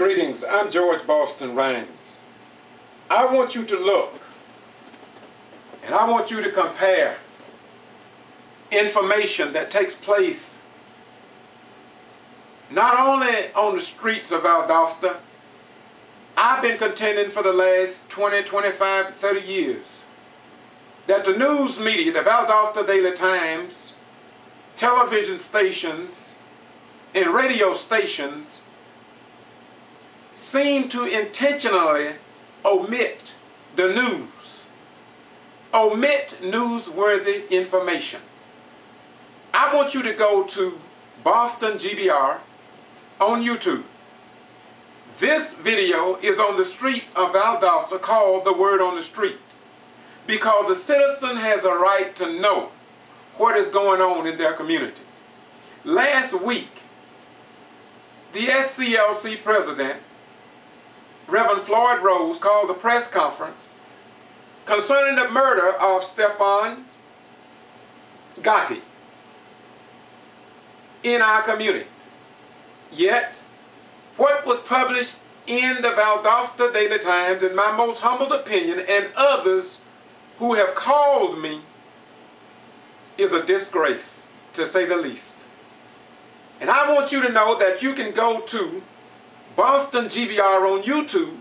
Greetings, I'm George Boston Raines. I want you to look and I want you to compare information that takes place not only on the streets of Valdosta. I've been contending for the last 20, 25, 30 years that the news media, the Valdosta Daily Times, television stations, and radio stations seem to intentionally omit the news, omit newsworthy information. I want you to go to Boston G.B.R. on YouTube. This video is on the streets of Valdosta called The Word on the Street, because the citizen has a right to know what is going on in their community. Last week, the SCLC president, Reverend Floyd Rose, called a press conference concerning the murder of Stephon Edgerton in our community. Yet, what was published in the Valdosta Daily Times, in my most humble opinion, and others who have called me, is a disgrace, to say the least. And I want you to know that you can go to Boston G.B.R. on YouTube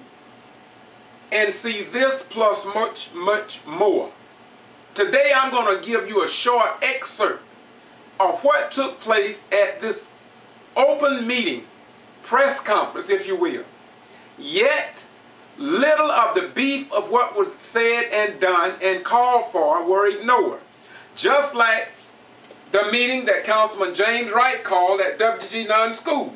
and see this plus much, much more. Today I'm going to give you a short excerpt of what took place at this open meeting, press conference, if you will. Yet, little of the beef of what was said and done and called for were ignored. Just like the meeting that Councilman James Wright called at WG Nunn School.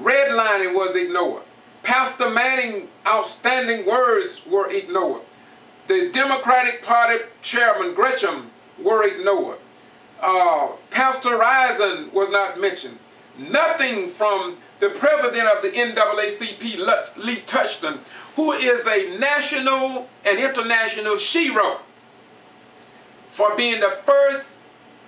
Redlining was ignored. Pastor Manning's outstanding words were ignored. The Democratic Party Chairman Gresham were ignored. Pastor Risen was not mentioned. Nothing from the president of the NAACP, Lee Touchton, who is a national and international hero for being the first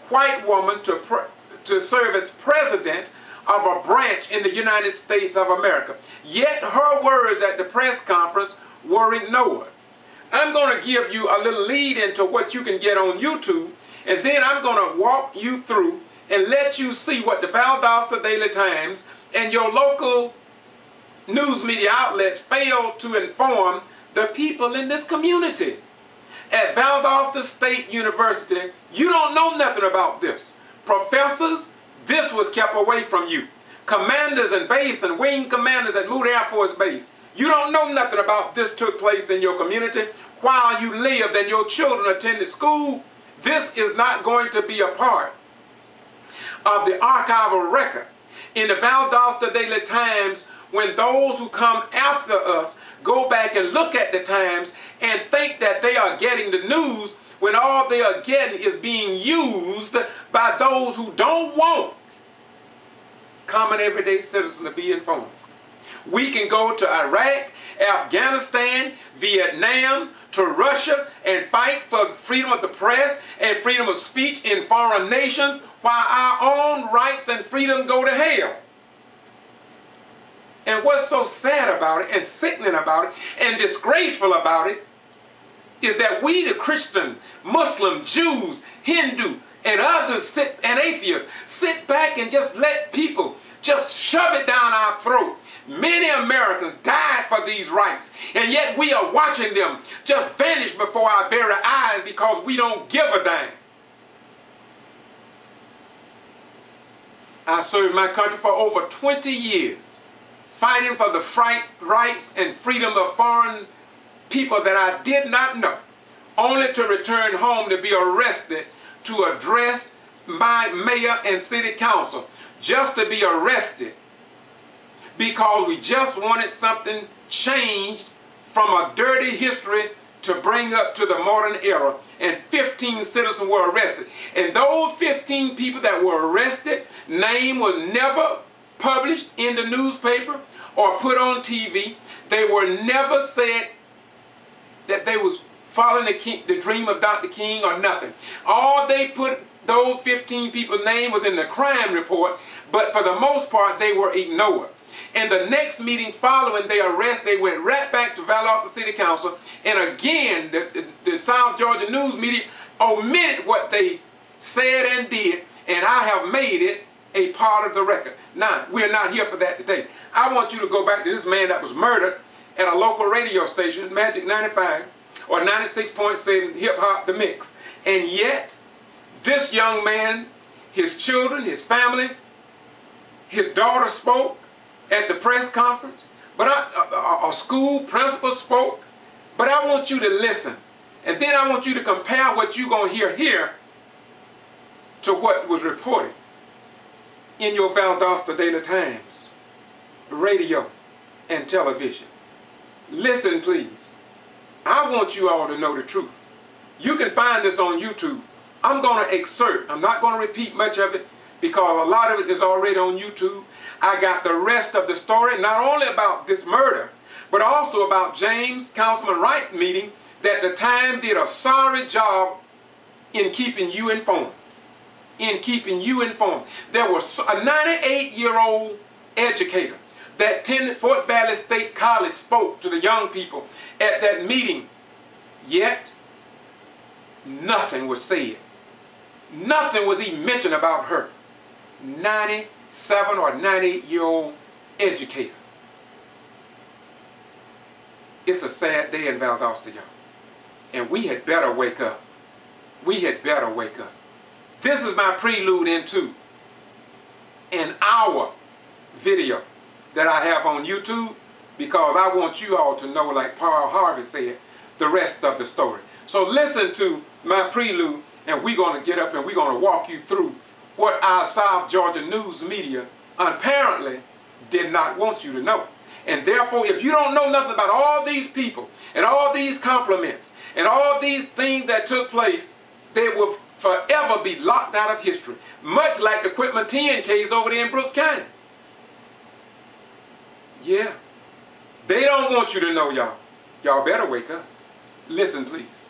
white woman to serve as president of a branch in the United States of America. Yet her words at the press conference were ignored. I'm going to give you a little lead into what you can get on YouTube, and then I'm going to walk you through and let you see what the Valdosta Daily Times and your local news media outlets failed to inform the people in this community. At Valdosta State University, you don't know nothing about this. Professors, this was kept away from you. Commanders and base and wing commanders at Moody Air Force Base, you don't know nothing about this took place in your community while you lived and your children attended school. This is not going to be a part of the archival record in the Valdosta Daily Times when those who come after us go back and look at the Times and think that they are getting the news when all they are getting is being used by those who don't want common everyday citizens to be informed. We can go to Iraq, Afghanistan, Vietnam, to Russia and fight for freedom of the press and freedom of speech in foreign nations while our own rights and freedom go to hell. And what's so sad about it and sickening about it and disgraceful about it is that we, the Christian, Muslim, Jews, Hindu, and others and atheists sit back and just let people just shove it down our throat. Many Americans died for these rights, and yet we are watching them just vanish before our very eyes because we don't give a damn. I served my country for over 20 years, fighting for the rights and freedom of foreign people that I did not know, only to return home to be arrested to address my mayor and city council, just to be arrested because we just wanted something changed from a dirty history to bring up to the modern era, and 15 citizens were arrested. And those 15 people that were arrested, name was never published in the newspaper or put on TV. They were never said that they was following the dream of Dr. King or nothing. All they put those 15 people's name was in the crime report, but for the most part they were ignored. And the next meeting following their arrest, they went right back to Valdosta City Council. And again, the South Georgia News media omitted what they said and did. And I have made it a part of the record. Now, we're not here for that today. I want you to go back to this man that was murdered at a local radio station, Magic 95 or 96.7 Hip Hop The Mix. And yet, this young man, his children, his family, his daughter spoke at the press conference, but a school principal spoke. But I want you to listen. And then I want you to compare what you're going to hear here to what was reported in your Valdosta Daily Times, radio, and television. Listen, please. I want you all to know the truth. You can find this on YouTube. I'm going to excerpt. I'm not going to repeat much of it because a lot of it is already on YouTube. I got the rest of the story, not only about this murder, but also about James Councilman Wright meeting that the Time did a sorry job in keeping you informed. In keeping you informed. There was a 98-year-old educator that attended Fort Valley State College spoke to the young people at that meeting, yet nothing was said. Nothing was even mentioned about her. 97 or 98-year-old educator. It's a sad day in Valdosta, y'all. And we had better wake up. We had better wake up. This is my prelude into an hour video that I have on YouTube because I want you all to know, like Paul Harvey said, the rest of the story. So listen to my prelude, and we're going to get up and we're going to walk you through what our South Georgia news media apparently did not want you to know. And therefore, if you don't know nothing about all these people and all these compliments and all these things that took place, they will forever be locked out of history. Much like the Quitman 10 case over there in Brooks County. Yeah. They don't want you to know, y'all. Y'all better wake up. Listen, please.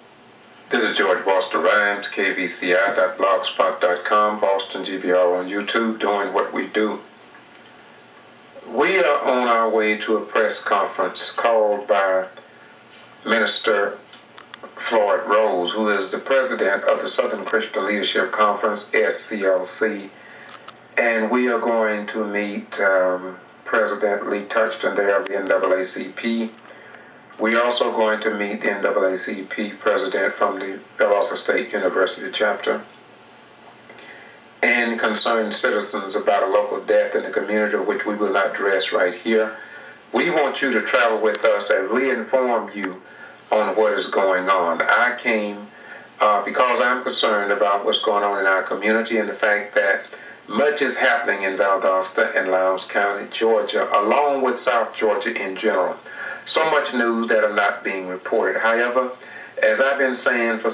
This is George Boston Rhymes, kvci.blogspot.com, Boston G.B.R. on YouTube, doing what we do. We are on our way to a press conference called by Minister Floyd Rose, who is the president of the Southern Christian Leadership Conference, SCLC. And we are going to meet President Lee Touchton there of the NAACP. We are also going to meet the NAACP president from the Valdosta State University chapter and concerned citizens about a local death in the community, which we will not address right here. We want you to travel with us as we inform you on what is going on. I came because I'm concerned about what's going on in our community and the fact that much is happening in Valdosta and Lowndes County, Georgia, along with South Georgia in general. So much news that are not being reported. However, as I've been saying for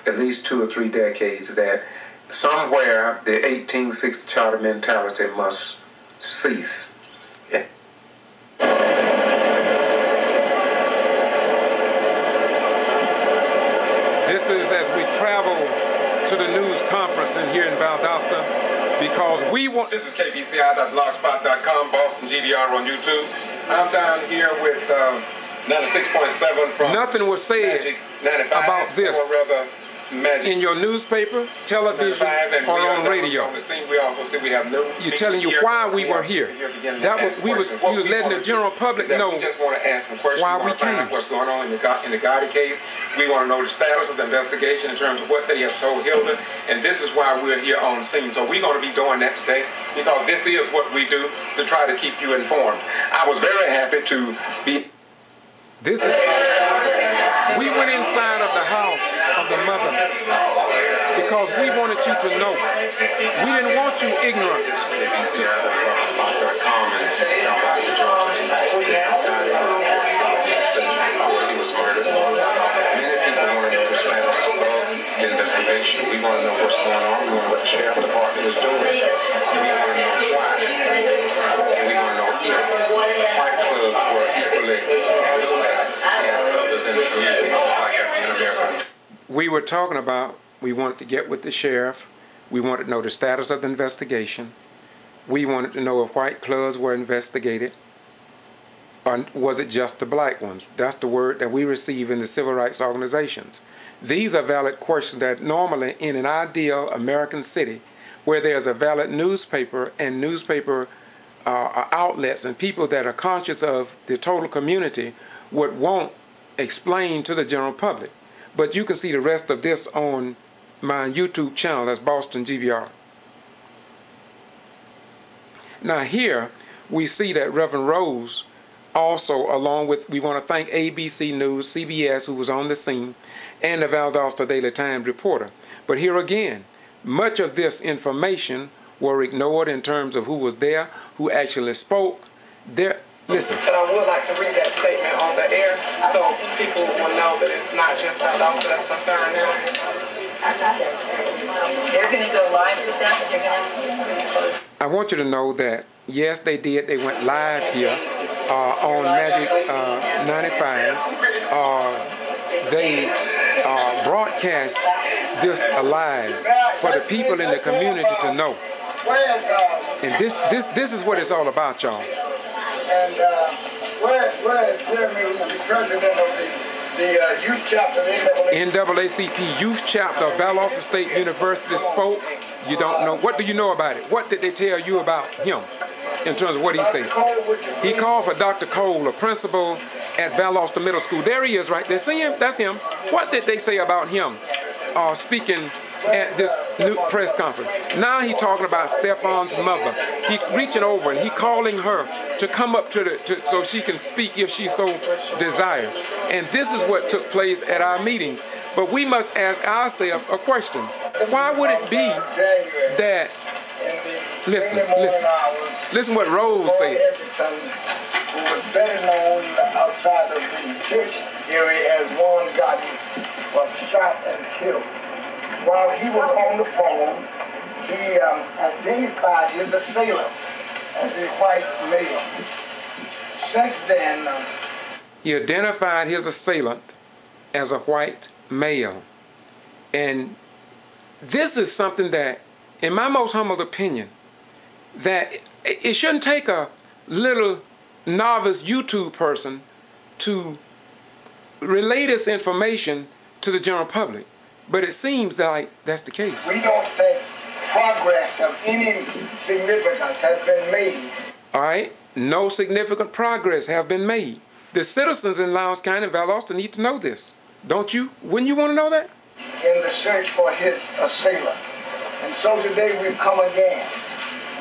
at least 2 or 3 decades, that somewhere the 1860 charter mentality must cease. This is as we travel to the news conference here in Valdosta because we want... This is kvci.blogspot.com, Boston G.B.R. on YouTube. I'm down here with 96.7 from... Nothing was said about this in your newspaper, television, or on radio. You're telling you why we were here. That was we was letting the general public know why we came. What's going on in the Gotti case? We want to know the status of the investigation in terms of what they have told Hilton, and this is why we're here on scene. So we're going to be doing that today because this is what we do to try to keep you informed. I was very happy to be. This is. We went inside of the house of the mother because we wanted you to know. We didn't want you ignorant. Investigation. We want to know what's going on. We want to know what the sheriff department is doing. And we want to know why. And we want to know if the white clubs were equally as others in the community, like African American. We were talking about, we wanted to get with the sheriff. We wanted to know the status of the investigation. We wanted to know if white clubs were investigated, or was it just the black ones? That's the word that we receive in the civil rights organizations. These are valid questions that normally in an ideal American city where there's a valid newspaper and newspaper outlets and people that are conscious of the total community would want explained to the general public. But you can see the rest of this on my YouTube channel. That's Boston G.B.R. Now here we see that Reverend Rose also, along with, we want to thank ABC News, CBS, who was on the scene, and the Valdosta Daily Times reporter. But here again, much of this information were ignored in terms of who was there, who actually spoke. Listen. But I would like to read that statement on the air so people will know that it's not just Valdosta that's concerned now. They're going to go live with that. I want you to know that, yes, they did. They went live here on Magic 95. They broadcast this alive for the people in the community to know. And this is what it's all about, y'all. And where is Jeremy, the president of the youth chapter of NAACP youth chapter of Valdosta State University spoke. You don't know. What do you know about it? What did they tell you about him in terms of what he said? He called for Dr. Cole, a principal at Valdosta Middle School. There he is right there. See him? That's him. What did they say about him speaking at this new press conference? Now he's talking about Stephon's mother. He reaching over and he calling her to come up so she can speak if she so desire. And this is what took place at our meetings. But we must ask ourselves a question. Why would it be that, listen what Rose said. Who was better known outside of the church area as one was shot and killed. While he was on the phone, he identified his assailant as a white male. Since then, he identified his assailant as a white male. And this is something that, in my most humble opinion, that it shouldn't take a little novice YouTube person to relay this information to the general public. But it seems like that's the case. We don't think progress of any significance has been made. All right? No significant progress have been made. The citizens in Lowndes County and Valdosta need to know this. Don't you? Wouldn't you want to know that? In the search for his assailant. And so today we've come again.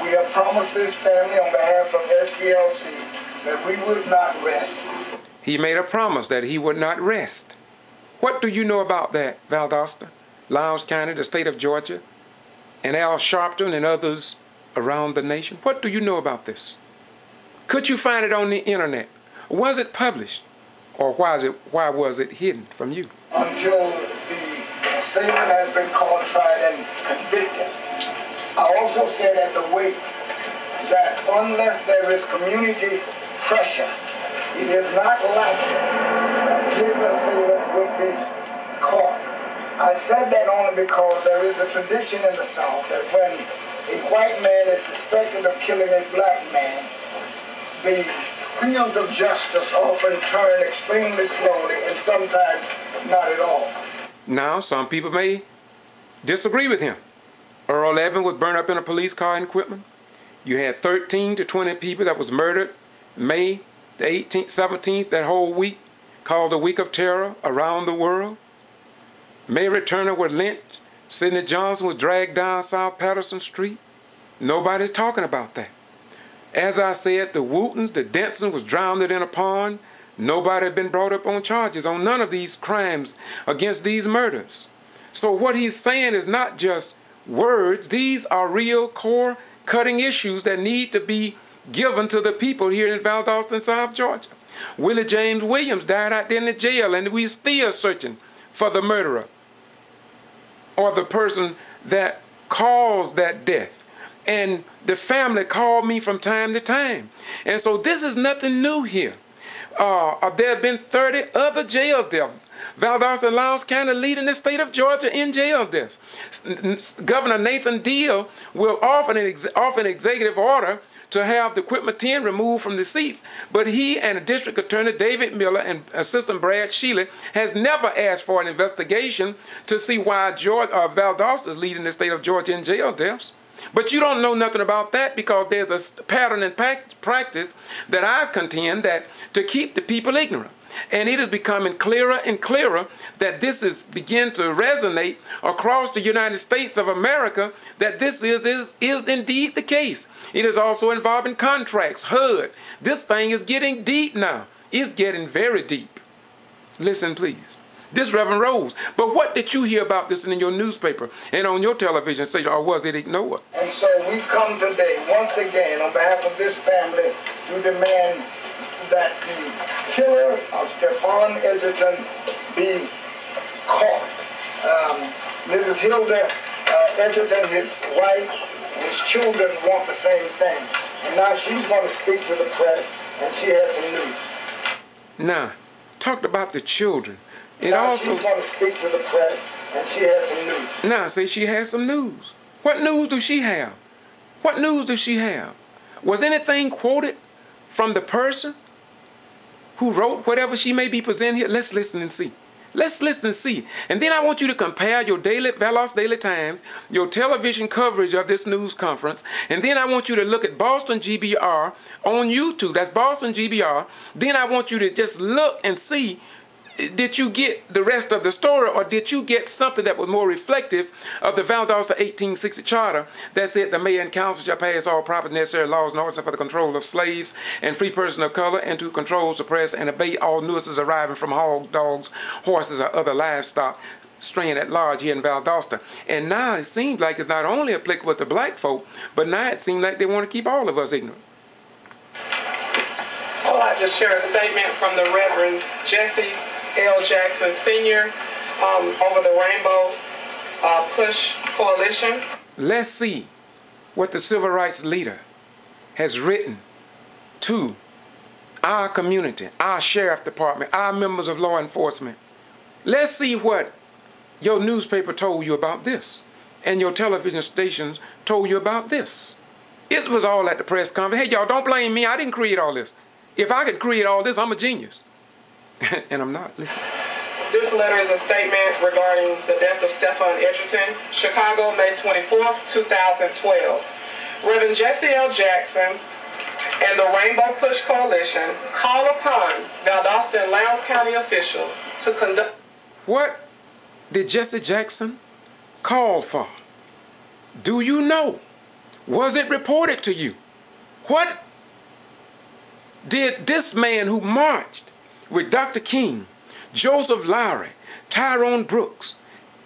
We have promised this family on behalf of SCLC that we would not rest. He made a promise that he would not rest. What do you know about that, Valdosta, Lowndes County, the state of Georgia, and Al Sharpton and others around the nation? What do you know about this? Could you find it on the internet? Was it published? Or why was it hidden from you? Until the assailant has been caught, tried, and convicted. I also said at the wake that unless there is community pressure, it is not likely that his assailant would be caught. I said that only because there is a tradition in the South that when a white man is suspected of killing a black man, the wheels of justice often turn extremely slowly and sometimes not at all. Now, some people may disagree with him. Earl Evans was burned up in a police car in Quitman. You had 13 to 20 people that was murdered May the 18th, 17th, that whole week, called the Week of Terror around the world. Mary Turner was lynched. Sidney Johnson was dragged down South Patterson Street. Nobody's talking about that. As I said, the Wootons, the Denson was drowned in a pond. Nobody had been brought up on charges on none of these crimes against these murders. So what he's saying is not just words. These are real core cutting issues that need to be given to the people here in Valdosta and South Georgia. Willie James Williams died out there in the jail, and we still searching for the murderer or the person that caused that death. And the family called me from time to time. And so this is nothing new here. There have been 30 other jail deaths. Valdosta and Lowndes County leading the state of Georgia in jail deaths. Governor Nathan Deal will offer an executive order to have the equipment 10 removed from the seats, but he and District Attorney David Miller and Assistant Brad Shealy has never asked for an investigation to see why Valdosta is leading the state of Georgia in jail deaths. But you don't know nothing about that because there's a pattern and practice that I contend that to keep the people ignorant. And it is becoming clearer and clearer that this is begin to resonate across the United States of America that this is indeed the case. It is also involving contracts, HUD. This thing is getting deep now. It's getting very deep. Listen, please. This Reverend Rose. But what did you hear about this in your newspaper and on your television station, or was it ignored? And so we come today, once again, on behalf of this family, to demand that the killer of Stephon Edgerton be caught. Mrs. Hilda Edgerton, his wife, and his children want the same thing. And now she's going to speak to the press, and she has some news. Now, talked about the children. It now also she's going to speak to the press, and she has some news. Now, say she has some news. What news does she have? What news does she have? Was anything quoted from the person who wrote whatever she may be presenting here? Let's listen and see. Let's listen and see. And then I want you to compare your Valdosta Daily Times, your television coverage of this news conference, and then I want you to look at Boston G.B.R. on YouTube. That's Boston G.B.R. Then I want you to just look and see, did you get the rest of the story, or did you get something that was more reflective of the Valdosta 1860 Charter that said the mayor and council shall pass all proper necessary laws and orders for the control of slaves and free persons of color, and to control, suppress, and abate all nuisances arising from hogs, dogs, horses, or other livestock straying at large here in Valdosta. And now it seems like it's not only applicable to black folk, but now it seems like they want to keep all of us ignorant. Well, I just share a statement from the Reverend Jesse L. Jackson Sr. Over the Rainbow Push Coalition. Let's see what the civil rights leader has written to our community, our sheriff department, our members of law enforcement. Let's see what your newspaper told you about this and your television stations told you about this. It was all at the press conference. Hey, y'all, don't blame me. I didn't create all this. If I could create all this, I'm a genius. And I'm not. Listen. This letter is a statement regarding the death of Stephon Edgerton, Chicago, May 24, 2012. Reverend Jesse L. Jackson and the Rainbow Push Coalition call upon Valdosta and Lowndes County officials to conduct... What did Jesse Jackson call for? Do you know? Was it reported to you? What did this man who marched with Dr. King, Joseph Lowry, Tyrone Brooks,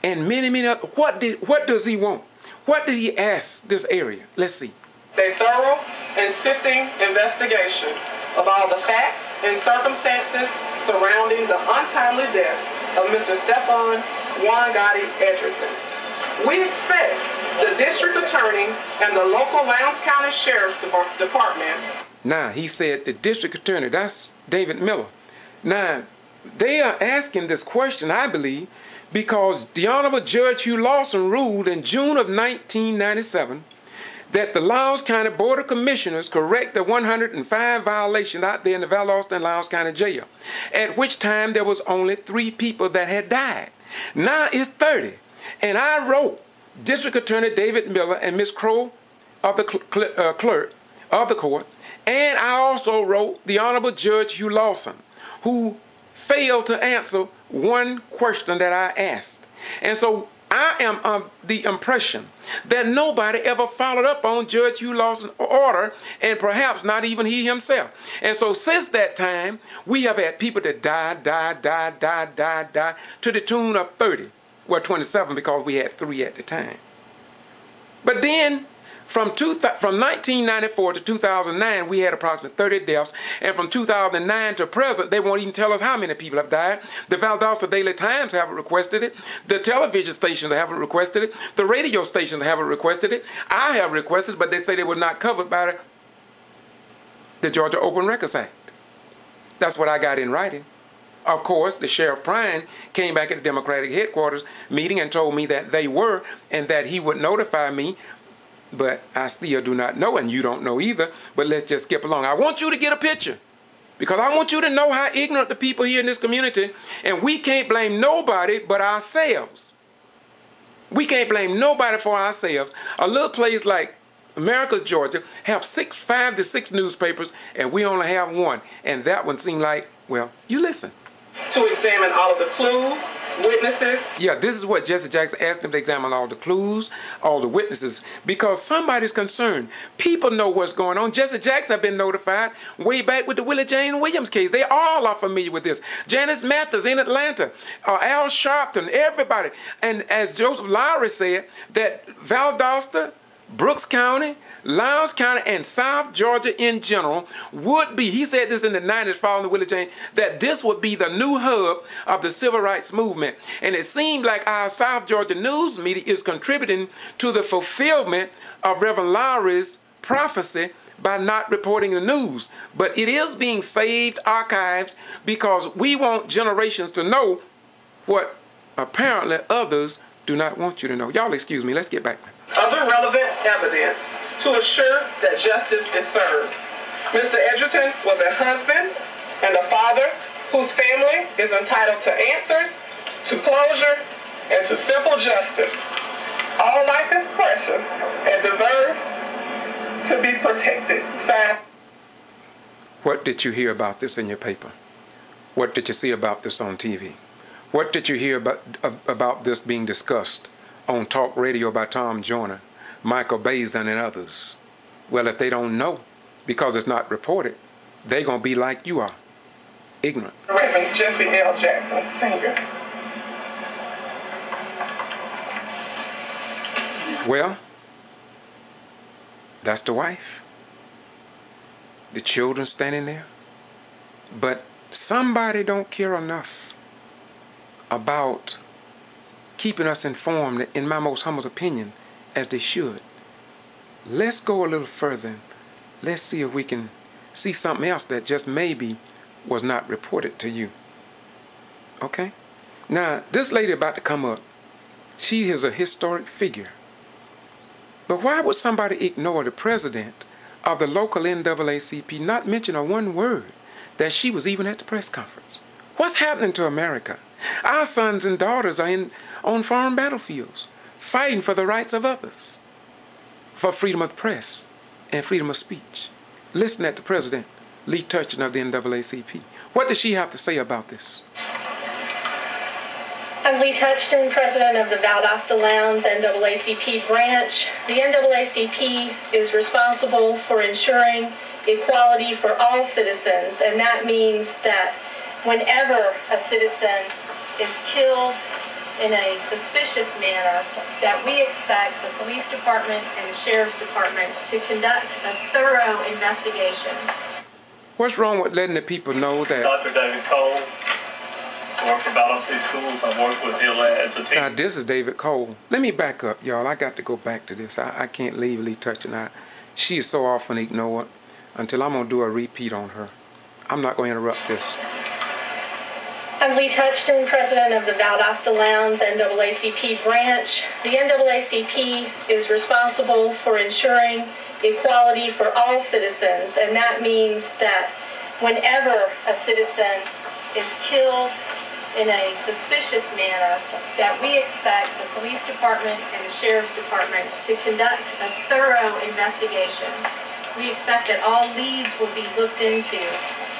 and many, many others, what does he want? What did he ask this area? Let's see. A thorough and sifting investigation of all the facts and circumstances surrounding the untimely death of Mr. Stephon Gotti Edgerton. We expect the district attorney and the local Lowndes County Sheriff's Department. Now, he said the district attorney, that's David Miller. Now, they are asking this question, I believe, because the Honorable Judge Hugh Lawson ruled in June of 1997 that the Lowndes County Board of Commissioners correct the 105 violations out there in the Valdosta and Lowndes County Jail, at which time there was only 3 people that had died. Now it's 30. And I wrote District Attorney David Miller and Ms. Crow of the clerk of the court, and I also wrote the Honorable Judge Hugh Lawson, who failed to answer one question that I asked. And so I am of the impression that nobody ever followed up on Judge Hugh Lawson's order, and perhaps not even he himself. And so since that time, we have had people that died to the tune of 30. Well, 27 because we had 3 at the time. But then from 1994 to 2009, we had approximately 30 deaths. And from 2009 to present, they won't even tell us how many people have died. The Valdosta Daily Times haven't requested it. The television stations haven't requested it. The radio stations haven't requested it. I have requested it, but they say they were not covered by the Georgia Open Records Act. That's what I got in writing. Of course, the Sheriff Prine came back at the Democratic headquarters meeting and told me that they were and that he would notify me, but I still do not know, and you don't know either, but let's just skip along. I want you to get a picture because I want you to know how ignorant the people here in this community, and we can't blame nobody but ourselves. We can't blame nobody for ourselves. A little place like America, Georgia, have 5 to 6 newspapers, and we only have one, and that one seemed like, well, you listen. To examine all of the clues, witnesses. Yeah, this is what Jesse Jackson asked him to examine all the clues, all the witnesses, because somebody's concerned. People know what's going on. Jesse Jackson have been notified way back with the Willie Jane Williams case. They all are familiar with this. Janice Mathis in Atlanta, Al Sharpton, everybody. And as Joseph Lowry said, that Valdosta, Brooks County, Lowndes County, and South Georgia in general would be, he said this in the 90s following the Willie Jane, that this would be the new hub of the civil rights movement. And it seemed like our South Georgia news media is contributing to the fulfillment of Reverend Lowry's prophecy by not reporting the news. But it is being saved, archived, because we want generations to know what apparently others do not want you to know. Y'all excuse me, let's get back. Other relevant evidence to assure that justice is served. Mr. Edgerton was a husband and a father whose family is entitled to answers, to closure, and to simple justice. All life is precious and deserves to be protected. What did you hear about this in your paper? What did you see about this on TV? What did you hear about this being discussed on talk radio by Tom Joyner, Michael Bazin, and others? Well, if they don't know, because it's not reported, they're going to be like you are, ignorant. Reverend Jesse L. Jackson, Sr. Well, that's the wife. The children standing there. But somebody don't care enough about keeping us informed, in my most humble opinion, as they should. Let's go a little further. Let's see if we can see something else that just maybe was not reported to you. Okay? Now, this lady about to come up, she is a historic figure. But why would somebody ignore the president of the local NAACP, not mention a one word that she was even at the press conference? What's happening to America? Our sons and daughters are on foreign battlefields, fighting for the rights of others, for freedom of the press and freedom of speech. Listen at the president, Lee Turchin of the NAACP. What does she have to say about this? I'm Lee Touchton, president of the Valdosta Lowndes NAACP branch. The NAACP is responsible for ensuring equality for all citizens, and that means that whenever a citizen is killed in a suspicious manner, that we expect the police department and the sheriff's department to conduct a thorough investigation. What's wrong with letting the people know that? Dr. David Cole, work for Valdosta Schools. I work with him as a team. Now, this is David Cole. Let me back up, y'all. I got to go back to this. I can't leave Lee Touchton. She is so often ignored until I'm going to do a repeat on her. I'm not going to interrupt this. I'm Lee Touchton, president of the Valdosta Lowndes NAACP branch. The NAACP is responsible for ensuring equality for all citizens, and that means that whenever a citizen is killed in a suspicious manner, that we expect the police department and the sheriff's department to conduct a thorough investigation. We expect that all leads will be looked into,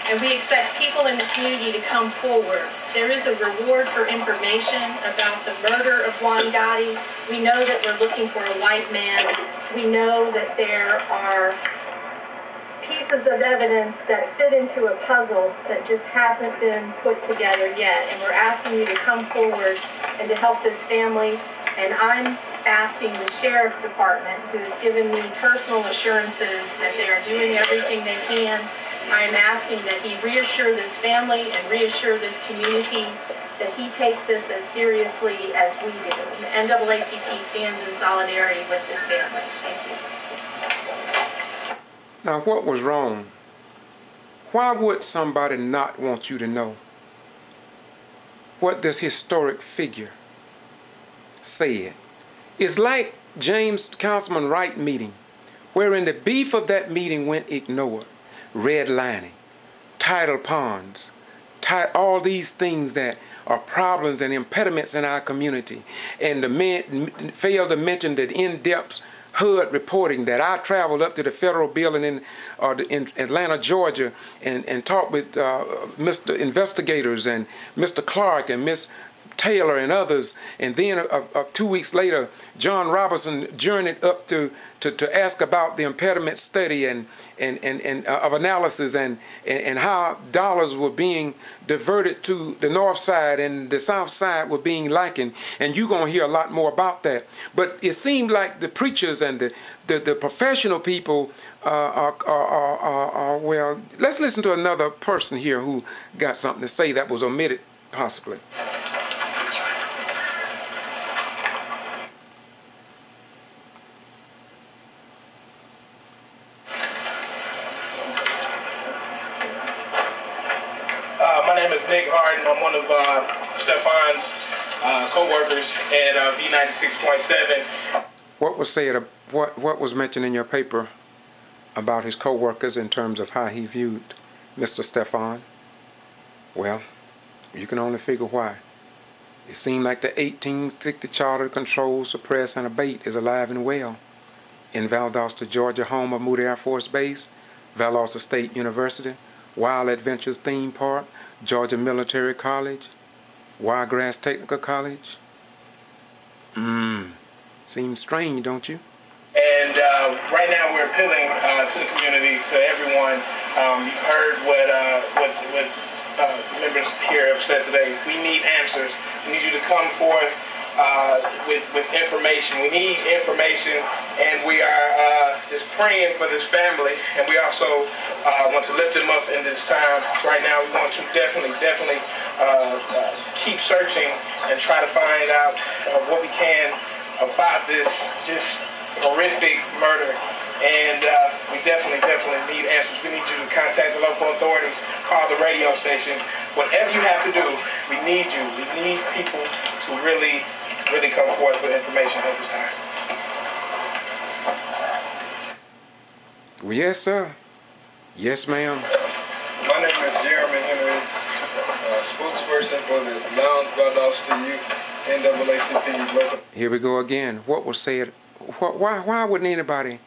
and we expect people in the community to come forward. There is a reward for information about the murder of Juan Gotti. We know that we're looking for a white man. We know that there are pieces of evidence that fit into a puzzle that just hasn't been put together yet. And we're asking you to come forward and to help this family. And I'm asking the sheriff's department, who's given me personal assurances that they are doing everything they can. I am asking that he reassure this family and reassure this community that he takes this as seriously as we do. The NAACP stands in solidarity with this family. Thank you. Now, what was wrong? Why would somebody not want you to know what this historic figure said. It's like James Councilman Wright meeting, wherein the beef of that meeting went ignored. Redlining, tidal ponds, all these things that are problems and impediments in our community. And the men failed to mention that in-depth HUD reporting that I traveled up to the federal building in Atlanta, Georgia, and talked with Mr. investigators and Mr. Clark and Miss Taylor and others, and then 2 weeks later, John Robinson journeyed up to ask about the impediment study and of analysis and how dollars were being diverted to the north side and the south side were being lacking, and you're gonna hear a lot more about that. But it seemed like the preachers and the professional people are well. Let's listen to another person here who got something to say that was omitted, possibly. I'm one of Stephon's co-workers at V96.7. What was said? What was mentioned in your paper about his co-workers in terms of how he viewed Mr. Stephon? Well, you can only figure why. It seemed like the 1860 Charter Control, Suppress, and Abate is alive and well in Valdosta, Georgia, home of Moody Air Force Base, Valdosta State University, Wild Adventures Theme Park, Georgia Military College, Wiregrass Technical College. Seems strange, don't you? And right now we're appealing to the community, to everyone. You've heard what members here have said today. We need answers. We need you to come forth with information. We need information, and we are just praying for this family, and we also want to lift them up in this time. Right now, we want to definitely keep searching and try to find out what we can about this just horrific murder. And we definitely need answers. We need you to contact the local authorities, call the radio station. Whatever you have to do, we need you. We need people to really come forth with information at this time. Yes, sir. Yes, ma'am. My name is Jeremy Henry, spokesperson for the Lowndes Valdosta Youth NAACP local. Here we go again. What was said? Why wouldn't anybody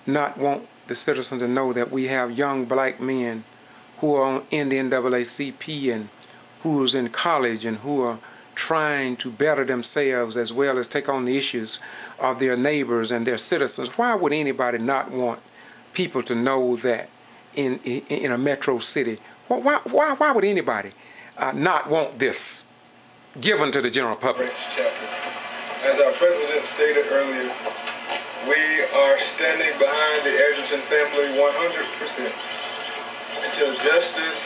not want the citizens to know that we have young black men who are in the NAACP and who's in college and who are trying to better themselves as well as take on the issues of their neighbors and their citizens? Why would anybody not want people to know that in a metro city? Why would anybody not want this given to the general public? As our president stated earlier, we are standing behind the Edgerton family 100% until justice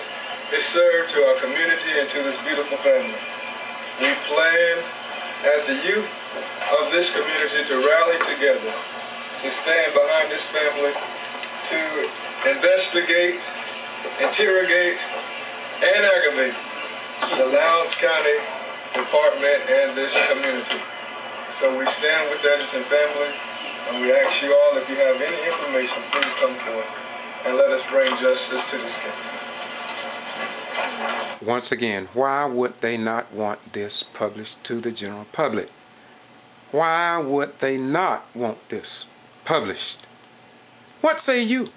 is served to our community and to this beautiful family. We plan as the youth of this community to rally together, to stand behind this family, to investigate, interrogate, and aggravate the Lowndes County Department and this community. So we stand with the Edgerton family, and we ask you all, if you have any information, please come forward and let us bring justice to this case. Once again, why would they not want this published to the general public? Why would they not want this published? What say you?